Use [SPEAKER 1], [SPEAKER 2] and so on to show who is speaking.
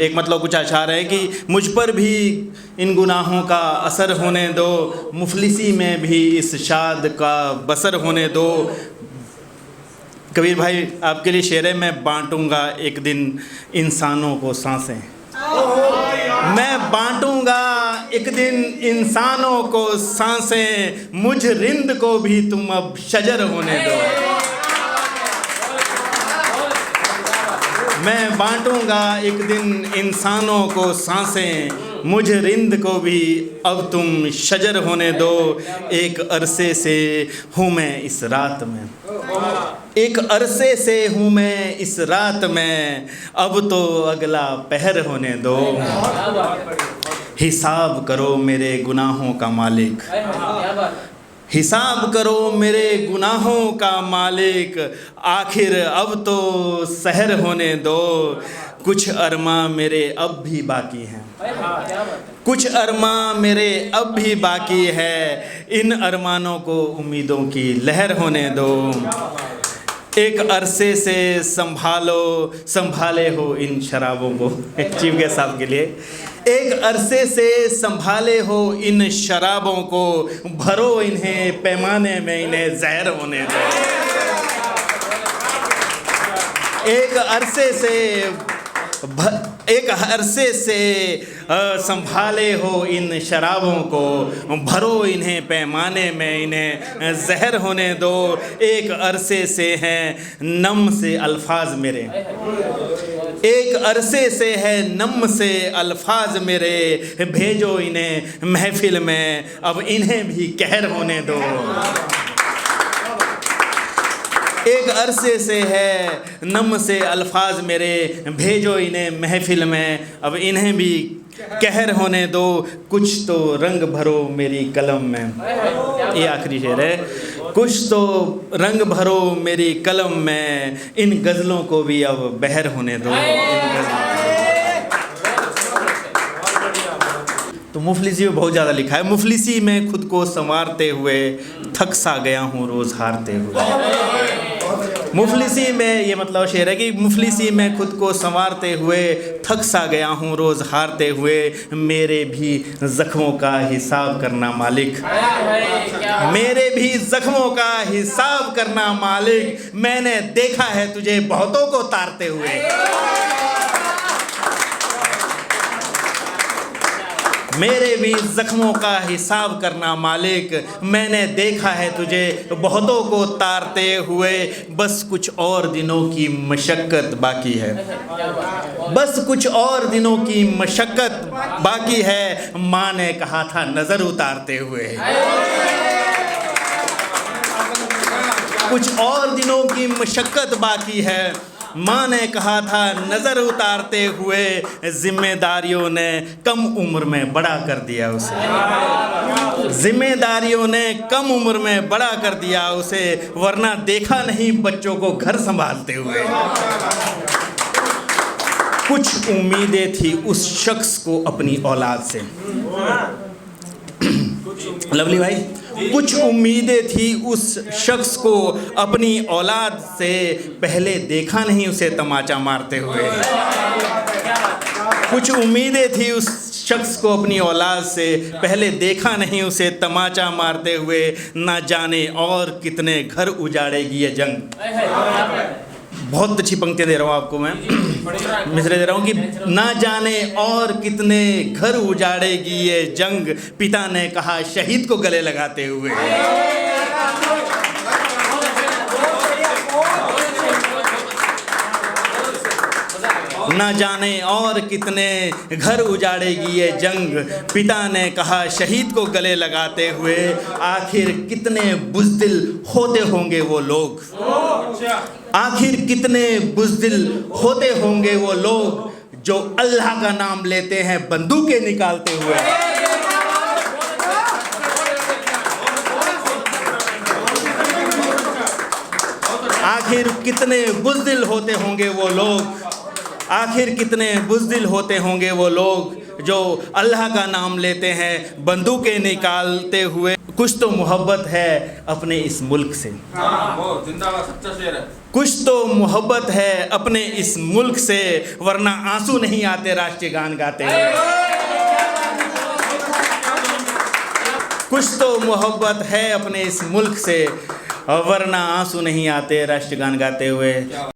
[SPEAKER 1] एक मतलब कुछ अशार है कि मुझ पर भी इन गुनाहों का असर होने दो, मुफलिसी में भी इस शाद का बसर होने दो। कबीर भाई आपके लिए शेर है, मैं बांटूंगा एक दिन इंसानों को सांसें, मैं बांटूंगा एक दिन इंसानों को सांसें, मुझ रिंद को भी तुम अब शजर होने दो। मैं बांटूंगा एक दिन इंसानों को सांसें, मुझ रिंद को भी अब तुम शजर होने दो। एक अरसे से हूँ मैं इस रात में, एक अरसे से हूँ मैं इस रात में, अब तो अगला पहर होने दो। हिसाब करो मेरे गुनाहों का मालिक, हिसाब करो मेरे गुनाहों का मालिक, आखिर अब तो सहर होने दो। कुछ अरमां मेरे अब भी बाकी हैं, कुछ अरमां मेरे अब भी बाकी है, इन अरमानों को उम्मीदों की लहर होने दो। एक अरसे से संभाले हो इन शराबों को, चीफ गेस्ट साहब के लिए, एक अरसे से संभाले हो इन शराबों को, भरो इन्हें पैमाने में इन्हें जहर होने दो। एक अरसे से संभाले हो इन शराबों को, भरो इन्हें पैमाने में इन्हें जहर होने दो। एक अरसे से हैं नम से अल्फाज मेरे, एक अरसे से है नम से अल्फाज मेरे, भेजो इन्हें महफिल में अब इन्हें भी कहर होने दो। एक अरसे से है नम से अल्फाज मेरे, भेजो इन्हें महफिल में अब इन्हें भी कहर होने दो। कुछ तो रंग भरो मेरी कलम में, ये आखिरी शेर है, कुछ तो रंग भरो मेरी कलम में, इन गज़लों को भी अब बहर होने दो। तो मुफलिसी में बहुत ज़्यादा लिखा है, मुफलिसी में खुद को संवारते हुए थक सा गया हूँ रोज़ हारते हुए। मुफलिसी में ये मतलब शेर है कि मुफलिसी में खुद को संवारते हुए थक सा गया हूँ रोज़ हारते हुए, मेरे भी ज़ख्मों का हिसाब करना मालिक, मेरे भी ज़ख्मों का हिसाब करना मालिक, मैंने देखा है तुझे बहुतों को तारते हुए। मेरे भी ज़ख्मों का हिसाब करना मालिक, मैंने देखा है तुझे बहुतों को तारते हुए। बस कुछ और दिनों की मशक्क़त बाकी है, बस कुछ और दिनों की मशक्क़त बाकी है, माँ ने कहा था नज़र उतारते हुए। कुछ और दिनों की मशक्क़त बाकी है, माँ ने कहा था नज़र उतारते हुए, जिम्मेदारियों ने कम उम्र में बड़ा कर दिया उसे, जिम्मेदारियों ने कम उम्र में बड़ा कर दिया उसे, वरना देखा नहीं बच्चों को घर संभालते हुए। कुछ उम्मीदें थी उस शख्स को अपनी औलाद से, लवली भाई, कुछ उम्मीदें थी उस शख्स को अपनी औलाद से, पहले देखा नहीं उसे तमाचा मारते हुए। कुछ उम्मीदें थी उस शख्स को अपनी औलाद से, पहले देखा नहीं उसे तमाचा मारते हुए, ना जाने और कितने घर उजाड़ेगी ये जंग। बहुत अच्छी पंक्तियाँ दे रहा हूँ आपको मैं, मिसरे दे रहा हूँ कि ना जाने और कितने घर उजाड़ेगी ये जंग, पिता ने कहा शहीद को गले लगाते हुए। ना जाने और कितने घर उजाड़ेगी ये जंग, पिता ने कहा शहीद को गले लगाते हुए। आखिर कितने बुज़दिल होते होंगे वो लोग, आखिर कितने बुज़दिल होते होंगे वो लोग, जो अल्लाह का नाम लेते हैं बंदूकें निकालते हुए। आखिर कितने बुज़दिल होते होंगे वो लोग, आखिर कितने बुज़दिल होते होंगे वो लोग, जो अल्लाह का नाम लेते हैं बंदूकें निकालते हुए। कुछ तो मोहब्बत है अपने इस मुल्क से,
[SPEAKER 2] जिंदाबाद, सच्चा शेर है।
[SPEAKER 1] कुछ तो मोहब्बत है अपने इस मुल्क से, वरना आंसू नहीं आते राष्ट्रीय गान गाते हुए। कुछ तो मोहब्बत है अपने इस मुल्क से, वरना आंसू नहीं आते राष्ट्रीय गान गाते हुए।